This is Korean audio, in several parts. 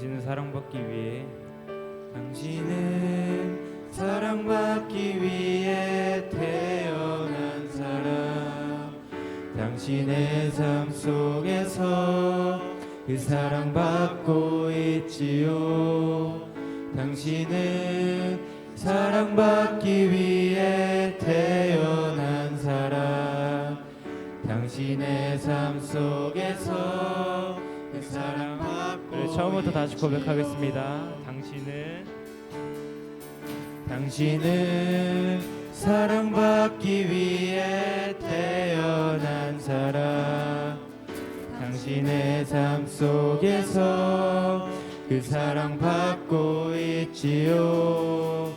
당신은 사랑받기 위해 당신은 사랑받기 위해 태어난 사람. 당신의 삶 속에서 그 사랑받고 있지요. 당신은 사랑받기 위해 태어난 사람. 당신의 삶 속에서 그 사랑받고 우리 처음부터 다시 있지요. 고백하겠습니다. 당신은 사랑받기 위해 태어난 사람. 당신의 삶 속에서 그 사랑받고 있지요.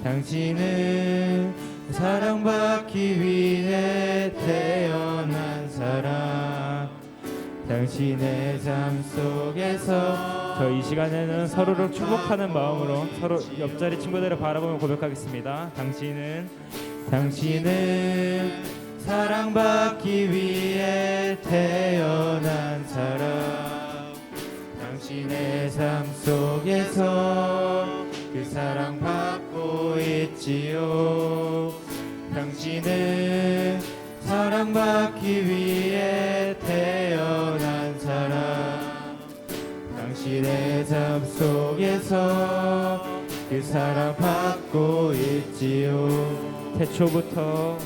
당신은 사랑받기 위해 태어난 사람. 당신의 삶 속에서 저 이 시간에는 서로를 축복하는 마음으로 서로 옆자리 친구들을 바라보며 고백하겠습니다. 당신은 사랑받기 위해 태어난 사람. 당신의 삶 속에서 그 사랑받고 있지요. 당신은 사랑받기 위해 태어난 사람. 당신의 삶 속에서 그 사랑받고 있지요. 태초부터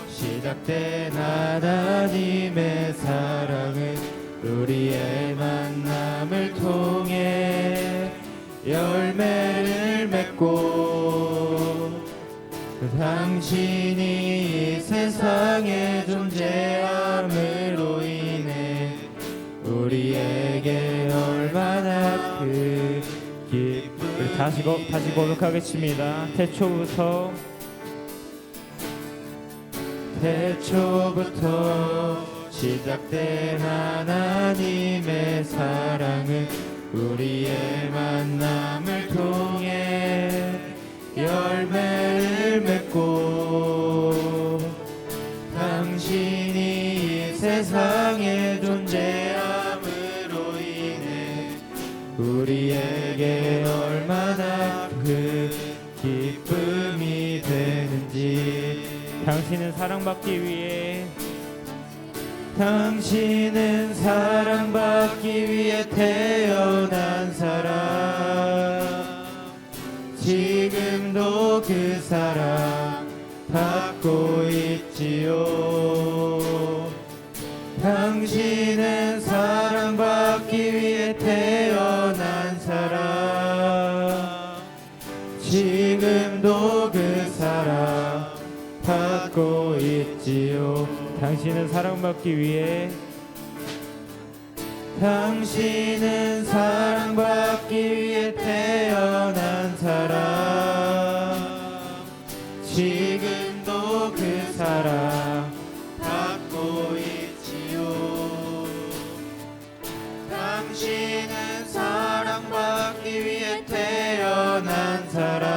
시작된 하나님의 사랑은 우리의 만남을 통해 열매를 맺고, 당신이 이 세상에 존재함으로 인해 우리에게 얼마나 큰 기쁨. 우리 다시 고백하겠습니다. 태초부터 시작된 하나님의 사랑은 우리의 만남을 통해 열매를 맺고, 당신이 이 세상에 존재함으로 인해 우리에게 얼마나 큰 기쁨이 되는지. 당신은 사랑받기 위해 태어난 사람. 지금도 그 사랑 받고 있지요. 당신은 사랑받기 위해 태어난 사람. 지금도 그 사랑 받고 있지요. 당신은 사랑받기 위해 태어난 사람. 지금도 그 사랑 받고 있지요. 당신은 사랑받기 위해 태어난 사람.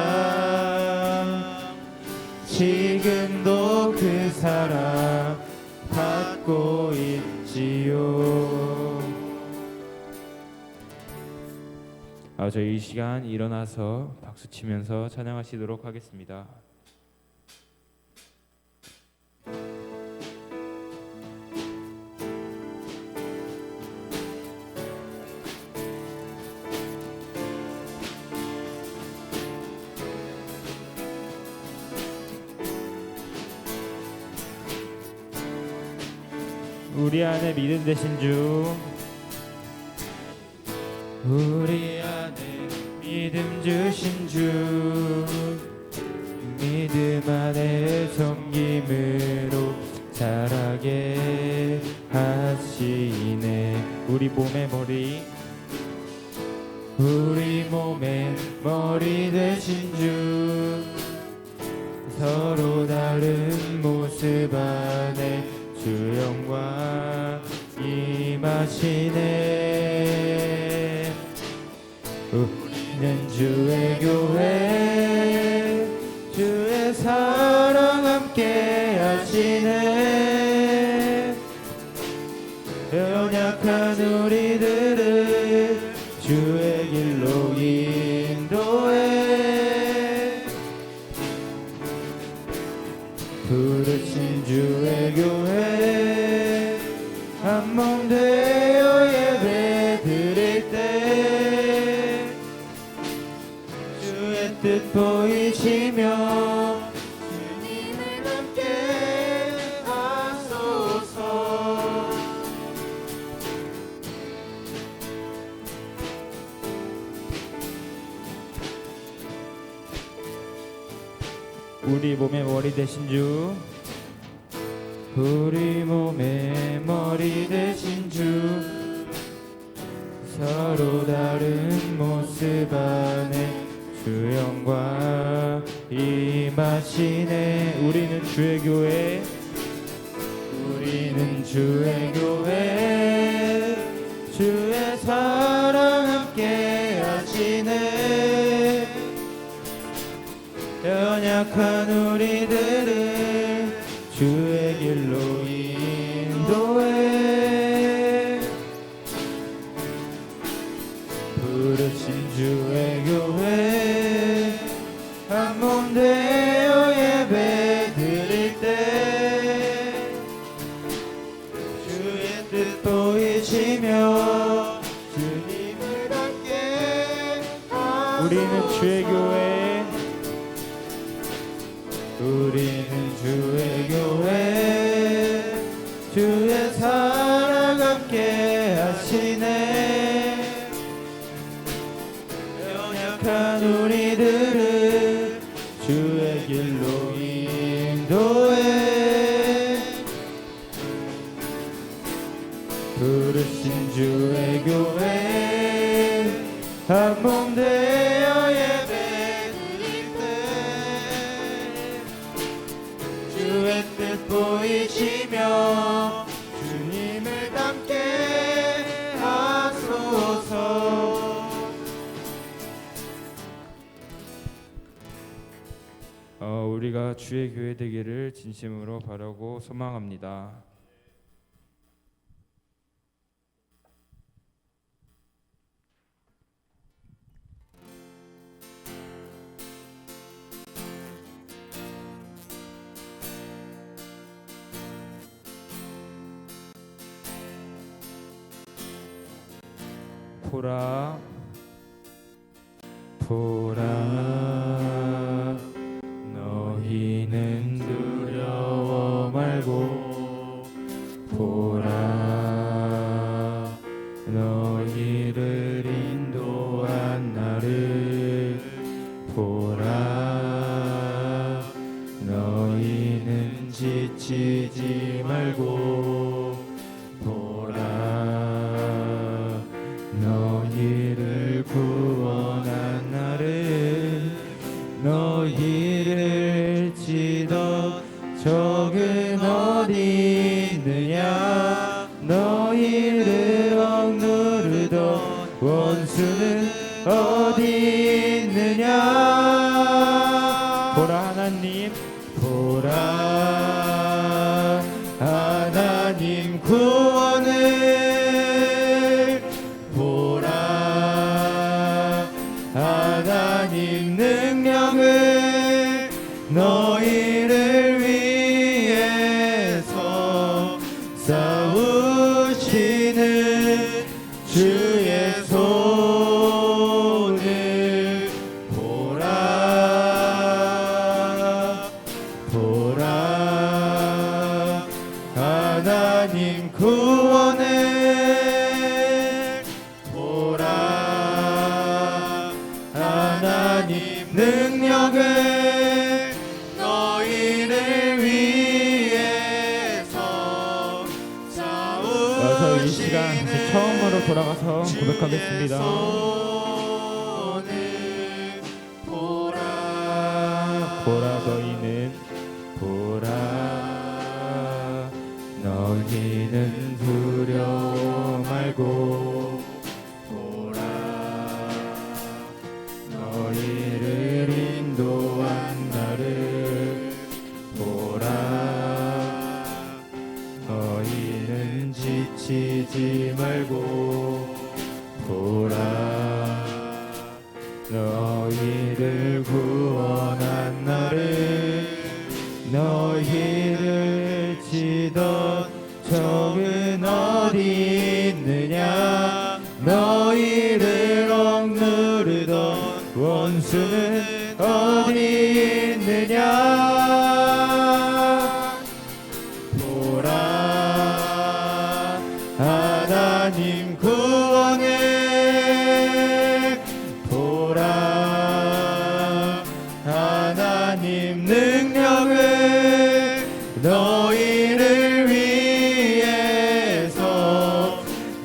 지금도 그 사랑 받고 있지요. 저희 이 시간 일어나서 박수 치면서 찬양하시도록 하겠습니다. 우리 안에 믿음 되신 주, 우리 안에 믿음 주신 주, 믿음 안에 섬김으로 자라게 하시네. 우리 몸의 머리 되신 주, 서로 다른 모습 안에 주 영광 임하시네. 우리는 주의 교회, 주의 사랑 함께 하시네. 연약한 우리들을 주의 길로 인도해 부르신 주의 교회 한 몸 되어 예배 드릴 때 주의 뜻 보이시며 주님을 닮게 하소서. 우리 몸의 머리 되신 주, 우리 몸의 머리 되신 주 서로 다른 모습 안에 주 영광 임하시네. 우리는 주의 교회, 우리는 주의 교회 주의 사랑 함께 하시네. 연약한 우리들을 주의 길로 인도해 부르신 주의 교회 한 몸 되어 예배 드릴 때 주의 뜻 보이시며 주님을 닮게 하소서. 우리는 주의 교회, 우리는 주의 교회 주의 사랑 함께 하시네. 연약한 우리들을 주의 길로 인도해 부르신 주의 교회 한 몸 되어 예배 드릴 때 주의 뜻 보이시며 주님을 닮게 하소서. 우리가 주의 교회 되기를 진심으로 바라고 소망합니다. 보라, 보라 너희는 두려워 말고 보라 너희를 인도한 나를 보라 너희는 지치지 말고 보라 너희를 구원한 나를 너희를 치던 적은 어디 있느냐 너희를 억누르던 원수는 어디 있느냐 보라 하나님, 보라 하나님 구원을 보라 하나님 능력을 너희를 위해서 싸우시는 주의 손을 보라 보라 하나님 구원을 보라 하나님 능력을 너희를 위해서 어서 이 시간 다시 처음으로 돌아가서 고백하겠습니다. 보라 너희는 보라 너희는 두려워 말고 보라 너희를 인도한 나를 보라 너희는 지치지 말고 보라 너희를 구원한 나를 너희를 치던 적은 어디 있느냐 너희를 억누르던 원수는 어디 있느냐 보라 하나님 구원을 보라 하나님 능력을 너희를 위해서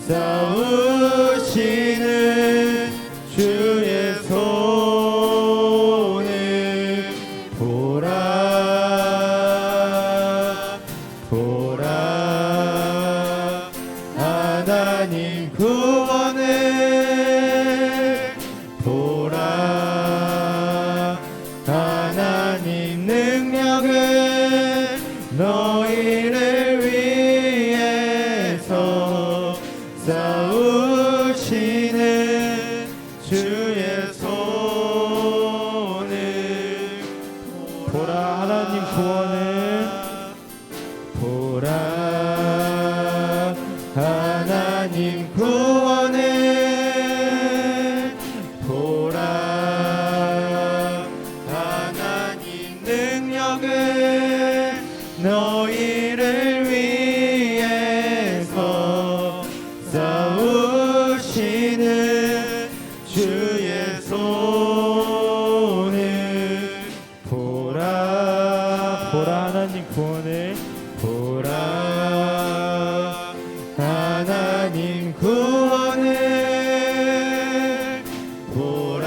싸우시는 주의 손을 보라 보라 하나님 구원을 보라 하나님 능력을 너희를 위해서 싸우시는 주의 손을 보라 하나님 구원을 보라 하나님 구원을 보라 하나님 능력을 너희를 위해서 싸우시는 주의 손을 보라 보라 하나님 구원을 보라 하나님 구원을 보라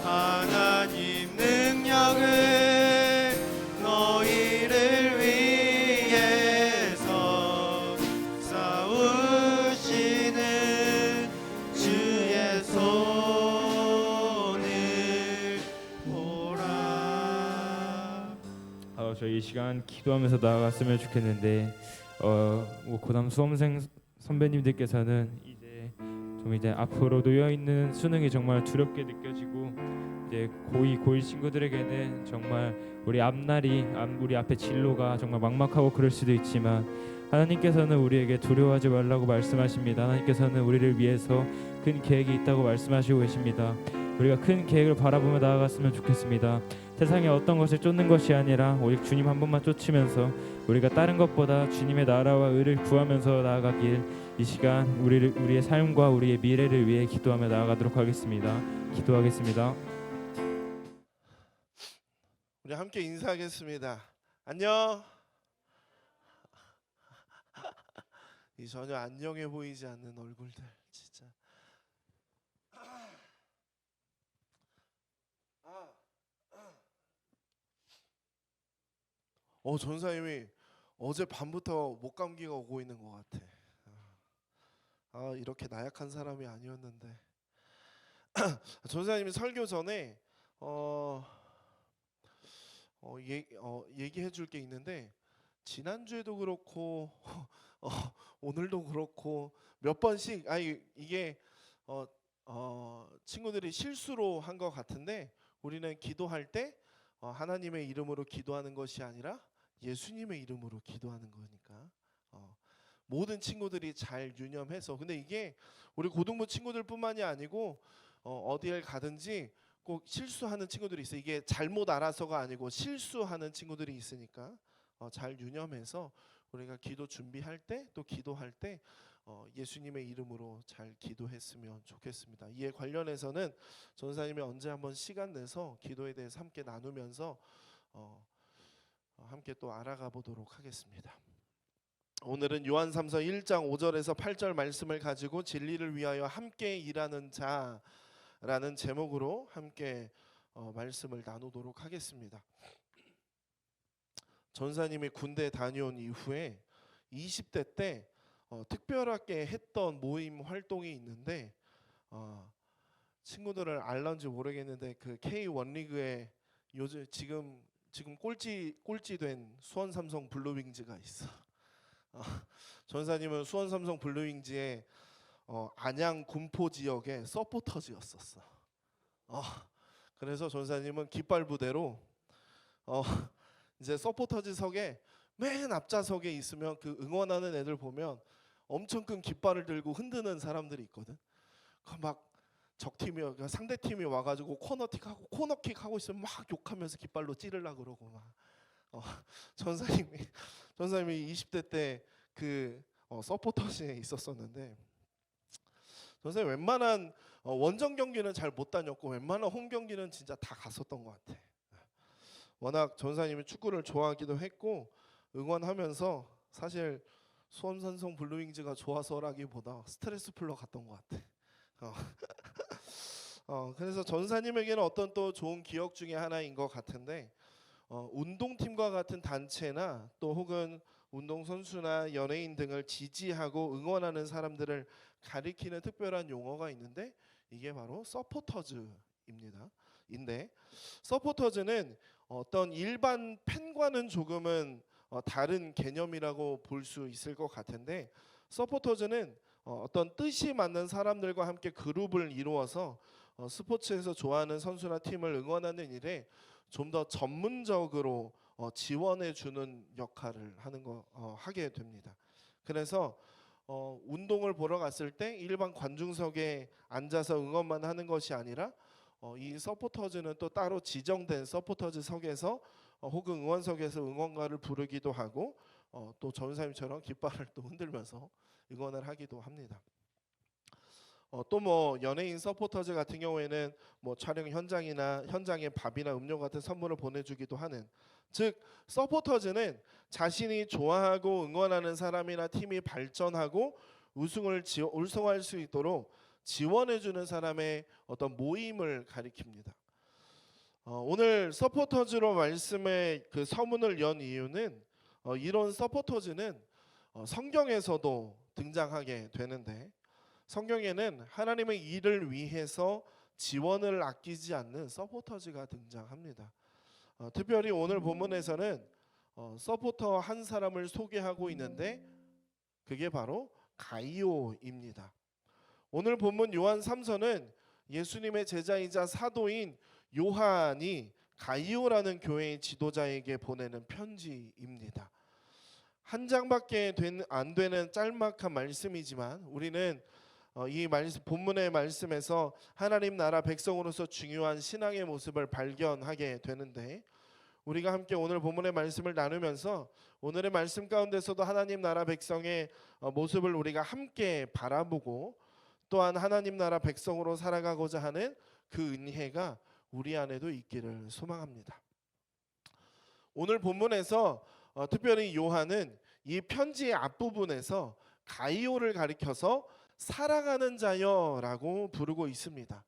하나님 능력을 너희를 위해서 싸우시는 주의 손을 보라. 저희 이 시간 기도하면서 나아갔으면 좋겠는데 뭐 고담 수험생 선배님들께서는 이제 앞으로 놓여 있는 수능이 정말 두렵게 느껴지고 이제 고2 친구들에게는 정말 우리 우리 앞에 진로가 정말 막막하고 그럴 수도 있지만 하나님께서는 우리에게 두려워하지 말라고 말씀하십니다. 하나님께서는 우리를 위해서 큰 계획이 있다고 말씀하시고 계십니다. 우리가 큰 계획을 바라보며 나아갔으면 좋겠습니다. 세상에 어떤 것을 쫓는 것이 아니라 오직 주님 한 분만 쫓으면서 우리가 다른 것보다 주님의 나라와 의를 구하면서 나아가길 이 시간 우리의 삶과 우리의 미래를 위해 기도하며 나아가도록 하겠습니다. 기도하겠습니다. 우리 함께 인사하겠습니다. 안녕. 이 전혀 안녕해 보이지 않는 얼굴들 진짜. 전사님이 어제 밤부터 목감기가 오고 있는 것 같아. 이렇게 나약한 사람이 아니었는데. 전사님이 설교 전에 얘기해 줄 게 있는데 지난주에도 그렇고 오늘도 그렇고 몇 번씩 이게 친구들이 실수로 한 것 같은데 우리는 기도할 때 하나님의 이름으로 기도하는 것이 아니라 예수님의 이름으로 기도하는 거니까 모든 친구들이 잘 유념해서 근데 이게 우리 고등부 친구들뿐만이 아니고 어디에 가든지 꼭 실수하는 친구들이 있어요. 이게 잘못 알아서가 아니고 실수하는 친구들이 있으니까 잘 유념해서 우리가 기도 준비할 때 또 기도할 때 예수님의 이름으로 잘 기도했으면 좋겠습니다. 이에 관련해서는 전사님이 언제 한번 시간 내서 기도에 대해서 함께 나누면서 함께 또 알아가 보도록 하겠습니다. 오늘은 요한삼서 1장 5절에서 8절 말씀을 가지고 진리를 위하여 함께 일하는 자라는 제목으로 함께 말씀을 나누도록 하겠습니다. 전사님이 군대 다녀온 이후에 20대 때 특별하게 했던 모임 활동이 있는데 친구들을 알런지 모르겠는데 그 K1리그에 요즘 지금 지금 꼴찌된 수원 삼성 블루윙즈가 있어. 전사님은 수원 삼성 블루윙즈의 안양 군포 지역의 서포터즈였었어. 그래서 전사님은 깃발 부대로 이제 서포터즈석에 맨 앞좌석에 있으면 그 응원하는 애들 보면 엄청 큰 깃발을 들고 흔드는 사람들이 있거든. 막 적팀이 상대 팀이 와가지고 코너킥 하고 있으면 막 욕하면서 깃발로 찌르려 그러고 막. 전사님이 20대 때 그 서포터즈에 있었었는데, 전사님 웬만한 원정 경기는 잘 못 다녔고 웬만한 홈 경기는 진짜 다 갔었던 것 같아. 워낙 전사님이 축구를 좋아하기도 했고 응원하면서 사실 수원 삼성 블루윙즈가 좋아서라기보다 스트레스 풀러 갔던 것 같아. 그래서 전사님에게는 어떤 또 좋은 기억 중에 하나인 것 같은데, 운동팀과 같은 단체나 또 혹은 운동선수나 연예인 등을 지지하고 응원하는 사람들을 가리키는 특별한 용어가 있는데 이게 바로 서포터즈입니다. 서포터즈는 어떤 일반 팬과는 조금은 다른 개념이라고 볼 수 있을 것 같은데, 서포터즈는 어떤 뜻이 맞는 사람들과 함께 그룹을 이루어서 스포츠에서 좋아하는 선수나 팀을 응원하는 일에 좀 더 전문적으로 지원해 주는 역할을 하게 됩니다. 그래서 운동을 보러 갔을 때 일반 관중석에 앉아서 응원만 하는 것이 아니라 이 서포터즈는 또 따로 지정된 서포터즈석에서 혹은 응원석에서 응원가를 부르기도 하고 또 전사님처럼 깃발을 또 흔들면서 응원을 하기도 합니다. 또 뭐 연예인 서포터즈 같은 경우에는 뭐 촬영 현장에 밥이나 음료 같은 선물을 보내주기도 하는, 즉 서포터즈는 자신이 좋아하고 응원하는 사람이나 팀이 발전하고 우승할 수 있도록 지원해주는 사람의 어떤 모임을 가리킵니다. 오늘 서포터즈로 말씀의 그 서문을 연 이유는 이런 서포터즈는 성경에서도 등장하게 되는데, 성경에는 하나님의 일을 위해서 지원을 아끼지 않는 서포터즈가 등장합니다. 특별히 오늘 본문에서는 서포터 한 사람을 소개하고 있는데 그게 바로 가이오입니다. 오늘 본문 요한 3서는 예수님의 제자이자 사도인 요한이 가이오라는 교회의 지도자에게 보내는 편지입니다. 한 장밖에 안 되는 짤막한 말씀이지만 우리는 이 본문의 말씀에서 하나님 나라 백성으로서 중요한 신앙의 모습을 발견하게 되는데, 우리가 함께 오늘 본문의 말씀을 나누면서 오늘의 말씀 가운데서도 하나님 나라 백성의 모습을 우리가 함께 바라보고 또한 하나님 나라 백성으로 살아가고자 하는 그 은혜가 우리 안에도 있기를 소망합니다. 오늘 본문에서 특별히 요한은 이 편지의 앞부분에서 가이오를 가리켜서 사랑하는 자여라고 부르고 있습니다.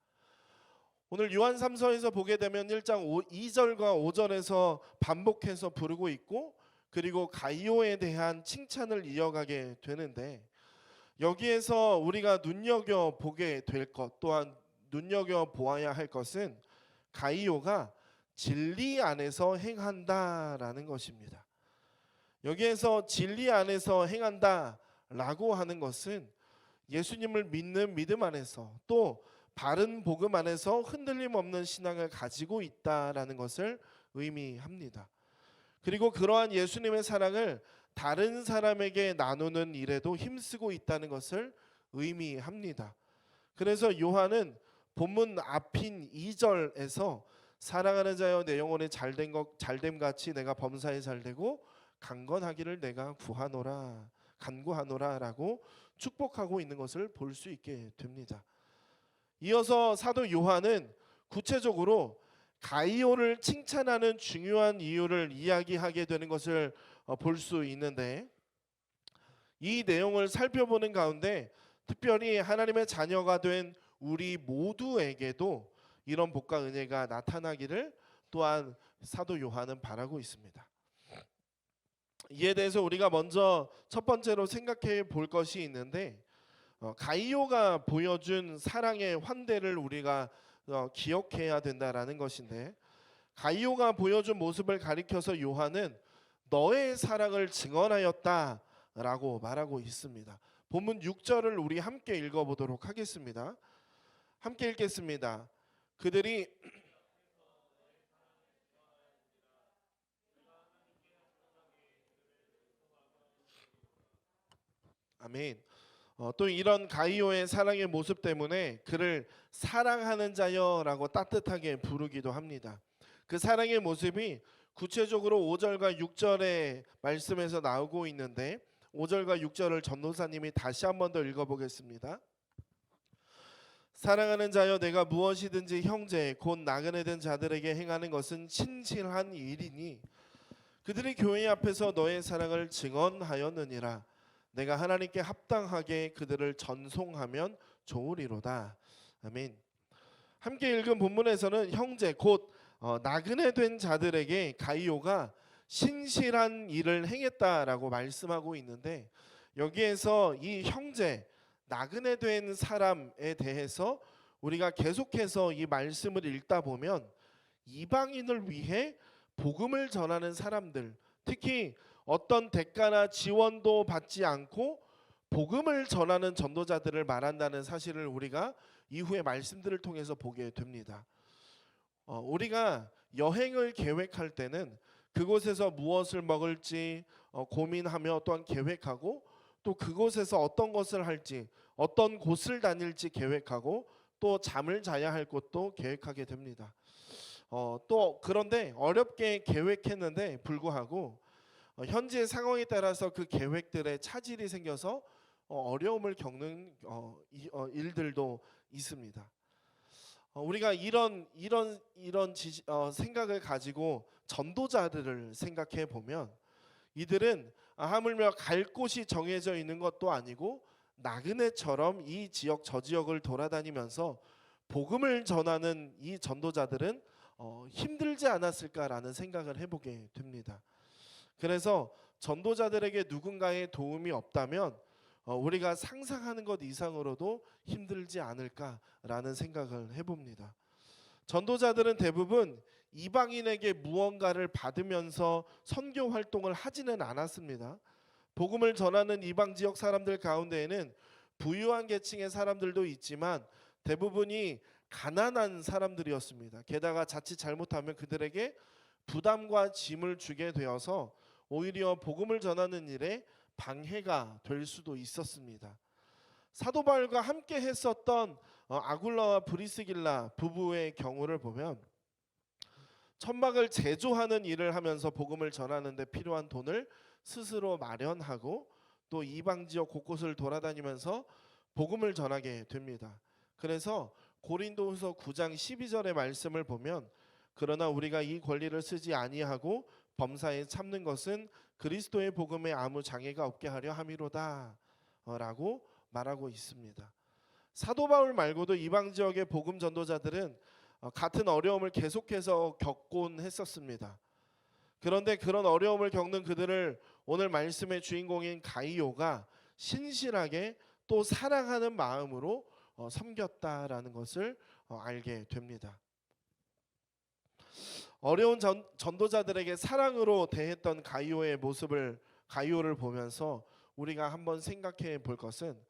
오늘 요한 3서에서 보게 되면 1장 2절과 5절에서 반복해서 부르고 있고, 그리고 가이오에 대한 칭찬을 이어가게 되는데, 여기에서 우리가 눈여겨보게 될 것, 또한 눈여겨보아야 할 것은 가이오가 진리 안에서 행한다라는 것입니다. 여기에서 진리 안에서 행한다라고 하는 것은 예수님을 믿는 믿음 안에서 또 바른 복음 안에서 흔들림 없는 신앙을 가지고 있다라는 것을 의미합니다. 그리고 그러한 예수님의 사랑을 다른 사람에게 나누는 일에도 힘쓰고 있다는 것을 의미합니다. 그래서 요한은 본문 앞인 2절에서 사랑하는 자여 내 영혼이 잘됨 같이 내가 범사에 잘되고 강건하기를 내가 간구하노라라고 축복하고 있는 것을 볼 수 있게 됩니다. 이어서 사도 요한은 구체적으로 가이오를 칭찬하는 중요한 이유를 이야기하게 되는 것을 볼 수 있는데, 이 내용을 살펴보는 가운데 특별히 하나님의 자녀가 된 우리 모두에게도 이런 복과 은혜가 나타나기를 또한 사도 요한은 바라고 있습니다. 이에 대해서 우리가 먼저 첫 번째로 생각해 볼 것이 있는데, 가이오가 보여준 사랑의 환대를 우리가 기억해야 된다라는 것인데, 가이오가 보여준 모습을 가리켜서 요한은 너의 사랑을 증언하였다라고 말하고 있습니다. 본문 6절을 우리 함께 읽어보도록 하겠습니다. 함께 읽겠습니다. 그들이 아멘. 또 이런 가이오의 사랑의 모습 때문에 그를 사랑하는 자여라고 따뜻하게 부르기도 합니다. 그 사랑의 모습이 구체적으로 5절과 6절의 말씀에서 나오고 있는데 5절과 6절을 전도사님이 다시 한 번 더 읽어보겠습니다. 사랑하는 자여 내가 무엇이든지 형제 곧 나그네 된 자들에게 행하는 것은 신실한 일이니 그들이 교회 앞에서 너의 사랑을 증언하였느니라. 내가 하나님께 합당하게 그들을 전송하면 좋으리로다. 아멘. 함께 읽은 본문에서는 형제 곧 나그네 된 자들에게 가이오가 신실한 일을 행했다라고 말씀하고 있는데 여기에서 이 형제 나그네 된 사람에 대해서 우리가 계속해서 이 말씀을 읽다 보면 이방인을 위해 복음을 전하는 사람들, 특히 어떤 대가나 지원도 받지 않고 복음을 전하는 전도자들을 말한다는 사실을 우리가 이후의 말씀들을 통해서 보게 됩니다. 우리가 여행을 계획할 때는 그곳에서 무엇을 먹을지 고민하며 또한 계획하고 또 그곳에서 어떤 것을 할지 어떤 곳을 다닐지 계획하고 또 잠을 자야 할 곳도 계획하게 됩니다. 또 그런데 어렵게 계획했는데 불구하고 현지의 상황에 따라서 그 계획들에 차질이 생겨서 어려움을 겪는 일들도 있습니다. 우리가 이런 생각을 가지고 전도자들을 생각해 보면 이들은 하물며 갈 곳이 정해져 있는 것도 아니고 나그네처럼 이 지역 저 지역을 돌아다니면서 복음을 전하는 이 전도자들은 힘들지 않았을까라는 생각을 해보게 됩니다. 그래서 전도자들에게 누군가의 도움이 없다면 우리가 상상하는 것 이상으로도 힘들지 않을까라는 생각을 해봅니다. 전도자들은 대부분 이방인에게 무언가를 받으면서 선교 활동을 하지는 않았습니다. 복음을 전하는 이방 지역 사람들 가운데에는 부유한 계층의 사람들도 있지만 대부분이 가난한 사람들이었습니다. 게다가 자칫 잘못하면 그들에게 부담과 짐을 주게 되어서 오히려 복음을 전하는 일에 방해가 될 수도 있었습니다. 사도 바울과 함께 했었던 아굴라와 브리스길라 부부의 경우를 보면 천막을 제조하는 일을 하면서 복음을 전하는 데 필요한 돈을 스스로 마련하고 또 이방 지역 곳곳을 돌아다니면서 복음을 전하게 됩니다. 그래서 고린도후서 9장 12절의 말씀을 보면 그러나 우리가 이 권리를 쓰지 아니하고 범사에 참는 것은 그리스도의 복음에 아무 장애가 없게 하려 함이로다 라고 말하고 있습니다. 사도 바울 말고도 이방 지역의 복음 전도자들은 같은 어려움을 계속해서 겪곤 했었습니다. 그런데 그런 어려움을 겪는 그들을 오늘 말씀의 주인공인 가이오가 신실하게 또 사랑하는 마음으로 섬겼다라는 것을 알게 됩니다. 어려운 전도자들에게 사랑으로 대했던 가이오를 보면서 우리가 한번 생각해 볼 것은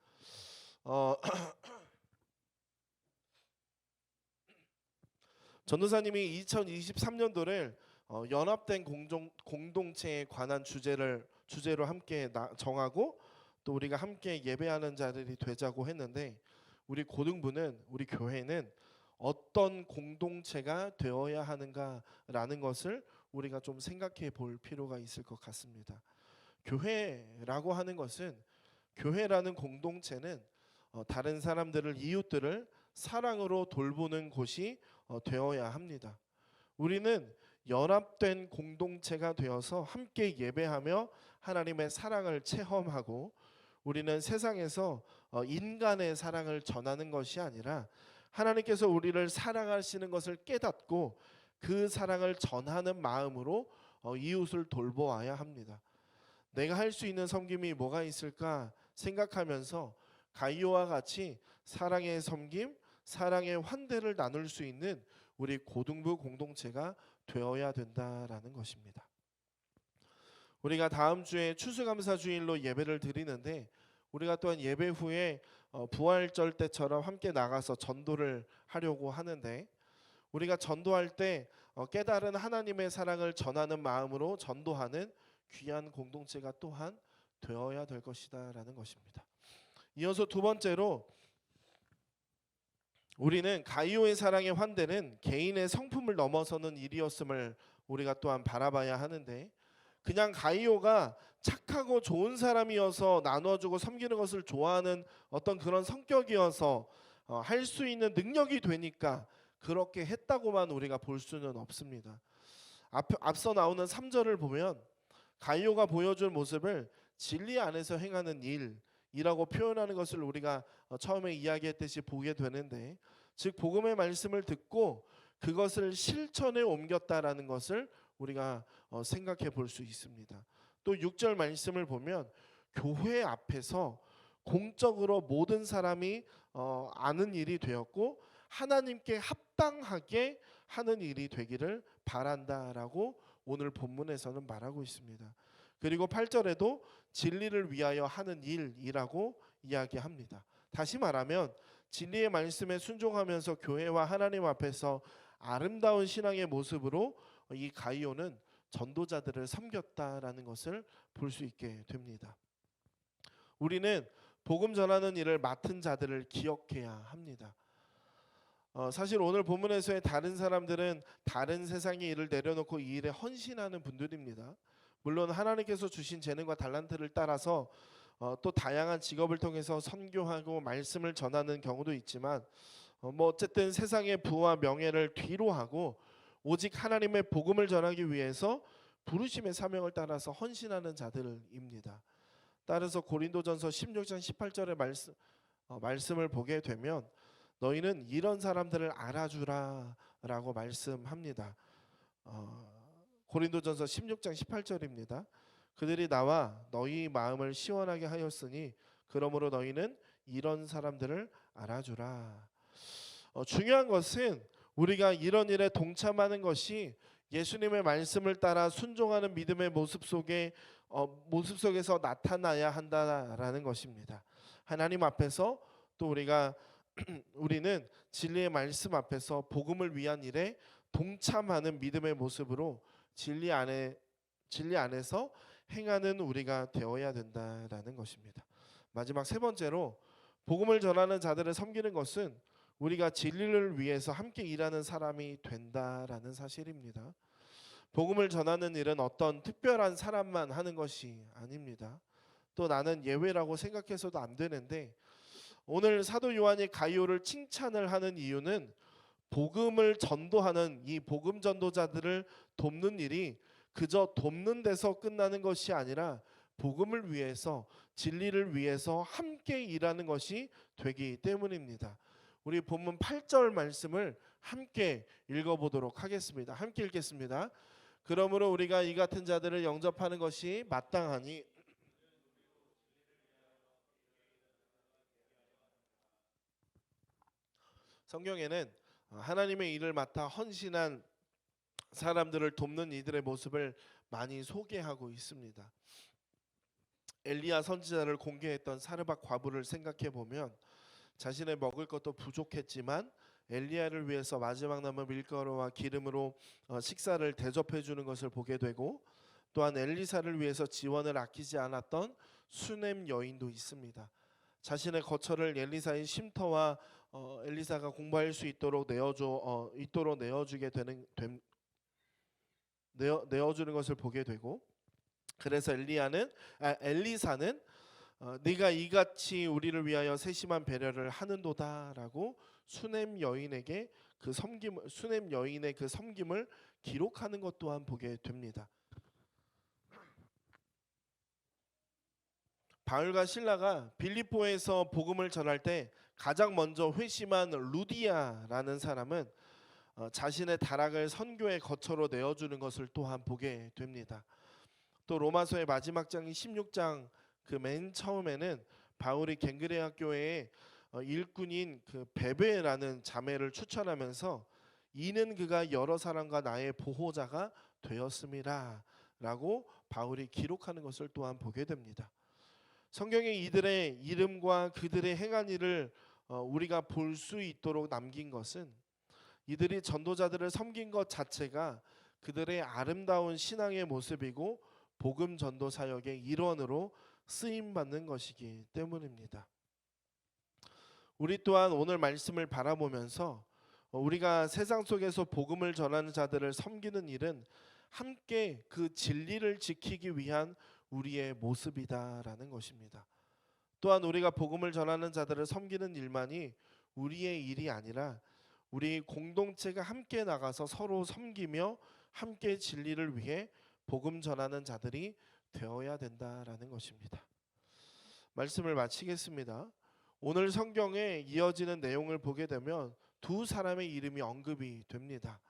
전도사님이 2023년도를 연합된 공동체에 관한 주제로 함께 정하고 또 우리가 함께 예배하는 자들이 되자고 했는데 우리 고등부는 우리 교회는 어떤 공동체가 되어야 하는가라는 것을 우리가 좀 생각해 볼 필요가 있을 것 같습니다. 교회라고 하는 것은 교회라는 공동체는 다른 사람들을 이웃들을 사랑으로 돌보는 곳이 되어야 합니다. 우리는 연합된 공동체가 되어서 함께 예배하며 하나님의 사랑을 체험하고 우리는 세상에서 인간의 사랑을 전하는 것이 아니라 하나님께서 우리를 사랑하시는 것을 깨닫고 그 사랑을 전하는 마음으로 이웃을 돌보아야 합니다. 내가 할 수 있는 섬김이 뭐가 있을까 생각하면서 가이오와 같이 사랑의 섬김, 사랑의 환대를 나눌 수 있는 우리 고등부 공동체가 되어야 된다라는 것입니다. 우리가 다음 주에 추수감사주일로 예배를 드리는데 우리가 또한 예배 후에 부활절 때처럼 함께 나가서 전도를 하려고 하는데 우리가 전도할 때 깨달은 하나님의 사랑을 전하는 마음으로 전도하는 귀한 공동체가 또한 되어야 될 것이다라는 것입니다. 이어서 두 번째로 우리는 가이오의 사랑의 환대는 개인의 성품을 넘어서는 일이었음을 우리가 또한 바라봐야 하는데 그냥 가이오가 착하고 좋은 사람이어서 나눠주고 섬기는 것을 좋아하는 어떤 그런 성격이어서 할 수 있는 능력이 되니까 그렇게 했다고만 우리가 볼 수는 없습니다. 앞서 나오는 3절을 보면 가이오가 보여준 모습을 진리 안에서 행하는 일이라고 표현하는 것을 우리가 처음에 이야기했듯이 보게 되는데 즉 복음의 말씀을 듣고 그것을 실천에 옮겼다라는 것을 우리가 생각해 볼 수 있습니다. 또 6절 말씀을 보면 교회 앞에서 공적으로 모든 사람이 아는 일이 되었고 하나님께 합당하게 하는 일이 되기를 바란다라고 오늘 본문에서는 말하고 있습니다. 그리고 8절에도 진리를 위하여 하는 일이라고 이야기합니다. 다시 말하면 진리의 말씀에 순종하면서 교회와 하나님 앞에서 아름다운 신앙의 모습으로 이 가이오는 전도자들을 섬겼다라는 것을 볼 수 있게 됩니다. 우리는 복음 전하는 일을 맡은 자들을 기억해야 합니다. 사실 오늘 본문에서의 다른 사람들은 다른 세상의 일을 내려놓고 이 일에 헌신하는 분들입니다. 물론 하나님께서 주신 재능과 달란트를 따라서 또 다양한 직업을 통해서 선교하고 말씀을 전하는 경우도 있지만 어쨌든 세상의 부와 명예를 뒤로 하고 오직 하나님의 복음을 전하기 위해서 부르심의 사명을 따라서 헌신하는 자들입니다. 따라서 고린도전서 16장 18절의 말씀을 보게 되면 너희는 이런 사람들을 알아주라라고 말씀합니다. 고린도전서 16장 18절입니다. 그들이 나와 너희 마음을 시원하게 하였으니 그러므로 너희는 이런 사람들을 알아주라. 중요한 것은 우리가 이런 일에 동참하는 것이 예수님의 말씀을 따라 순종하는 믿음의 모습 속에서 나타나야 한다라는 것입니다. 하나님 앞에서 또 우리는 진리의 말씀 앞에서 복음을 위한 일에 동참하는 믿음의 모습으로 진리 안에서 행하는 우리가 되어야 된다라는 것입니다. 마지막 세 번째로 복음을 전하는 자들을 섬기는 것은 우리가 진리를 위해서 함께 일하는 사람이 된다라는 사실입니다. 복음을 전하는 일은 어떤 특별한 사람만 하는 것이 아닙니다. 또 나는 예외라고 생각해서도 안 되는데 오늘 사도 요한이 가이오를 칭찬을 하는 이유는 복음을 전도하는 이 복음 전도자들을 돕는 일이 그저 돕는 데서 끝나는 것이 아니라 복음을 위해서 진리를 위해서 함께 일하는 것이 되기 때문입니다. 우리 본문 8절 말씀을 함께 읽어보도록 하겠습니다. 함께 읽겠습니다. 그러므로 우리가 이 같은 자들을 영접하는 것이 마땅하니 성경에는 하나님의 일을 맡아 헌신한 사람들을 돕는 이들의 모습을 많이 소개하고 있습니다. 엘리야 선지자를 공개했던 사르밧 과부를 생각해 보면 자신의 먹을 것도 부족했지만 엘리야를 위해서 마지막 남은 밀가루와 기름으로 식사를 대접해 주는 것을 보게 되고 또한 엘리사를 위해서 지원을 아끼지 않았던 수넴 여인도 있습니다. 자신의 거처를 엘리사의 쉼터와 엘리사가 공부할 수 있도록 내어주는 것을 보게 되고 그래서 엘리사는 네가 이같이 우리를 위하여 세심한 배려를 하는도다라고 수넴 여인의 그 섬김을 기록하는 것 또한 보게 됩니다. 바울과 실라가 빌립보에서 복음을 전할 때 가장 먼저 회심한 루디아라는 사람은 자신의 다락을 선교의 거처로 내어주는 것을 또한 보게 됩니다. 또 로마서의 마지막 장인 16장 그 맨 처음에는 바울이 갱그레아 교회에 일꾼인 그 베베라는 자매를 추천하면서 이는 그가 여러 사람과 나의 보호자가 되었음이라 라고 바울이 기록하는 것을 또한 보게 됩니다. 성경에 이들의 이름과 그들의 행한 일을 우리가 볼 수 있도록 남긴 것은 이들이 전도자들을 섬긴 것 자체가 그들의 아름다운 신앙의 모습이고 복음 전도 사역의 일원으로 쓰임 받는 것이기 때문입니다. 우리 또한 오늘 말씀을 바라보면서 우리가 세상 속에서 복음을 전하는 자들을 섬기는 일은 함께 그 진리를 지키기 위한 우리의 모습이다라는 것입니다. 또한 우리가 복음을 전하는 자들을 섬기는 일만이 우리의 일이 아니라 우리 공동체가 함께 나가서 서로 섬기며 함께 진리를 위해 복음 전하는 자들이 되어야 된다라는 것입니다. 말씀을 마치겠습니다. 오늘 성경에 이어지는 내용을 보게 되면 두 사람의 이름이 언급이 됩니다.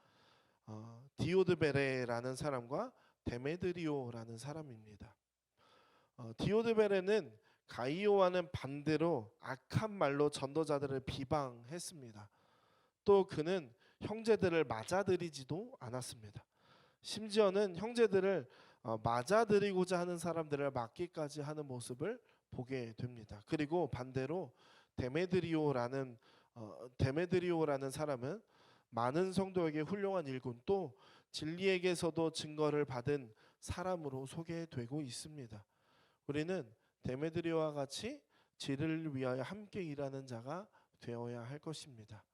디오드베레라는 사람과 데메드리오라는 사람입니다. 디오드베레는 가이오와는 반대로 악한 말로 전도자들을 비방했습니다. 또 그는 형제들을 맞아들이지도 않았습니다. 심지어는 형제들을 맞아들이고자 하는 사람들을 맞기까지 하는 모습을 보게 됩니다. 그리고 반대로 데메드리오라는 사람은 많은 성도에게 훌륭한 일꾼 또 진리에게서도 증거를 받은 사람으로 소개되고 있습니다. 우리는 데메드리오와 같이 진리를 위하여 함께 일하는 자가 되어야 할 것입니다.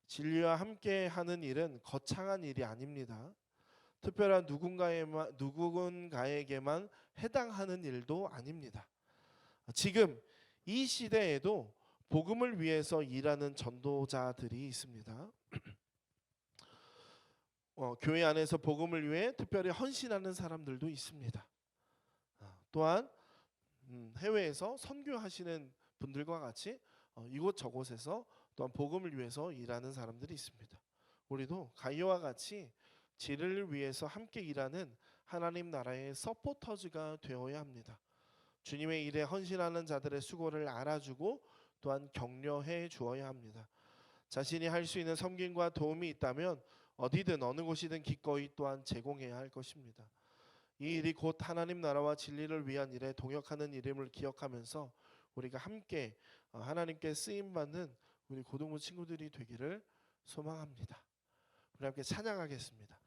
진리와 함께 하는 일은 거창한 일이 아닙니다. 특별한 누군가에게만 해당하는 일도 아닙니다. 지금 이 시대에도 복음을 위해서 일하는 전도자들이 있습니다. 교회 안에서 복음을 위해 특별히 헌신하는 사람들도 있습니다. 또한 해외에서 선교하시는 분들과 같이 이곳저곳에서 또한 복음을 위해서 일하는 사람들이 있습니다. 우리도 가이오와 같이 진리를 위해서 함께 일하는 하나님 나라의 서포터즈가 되어야 합니다. 주님의 일에 헌신하는 자들의 수고를 알아주고 또한 격려해 주어야 합니다. 자신이 할 수 있는 섬김과 도움이 있다면 어디든 어느 곳이든 기꺼이 또한 제공해야 할 것입니다. 이 일이 곧 하나님 나라와 진리를 위한 일에 동역하는 일임을 기억하면서 우리가 함께 하나님께 쓰임받는 우리 고등부 친구들이 되기를 소망합니다. 우리 함께 찬양하겠습니다.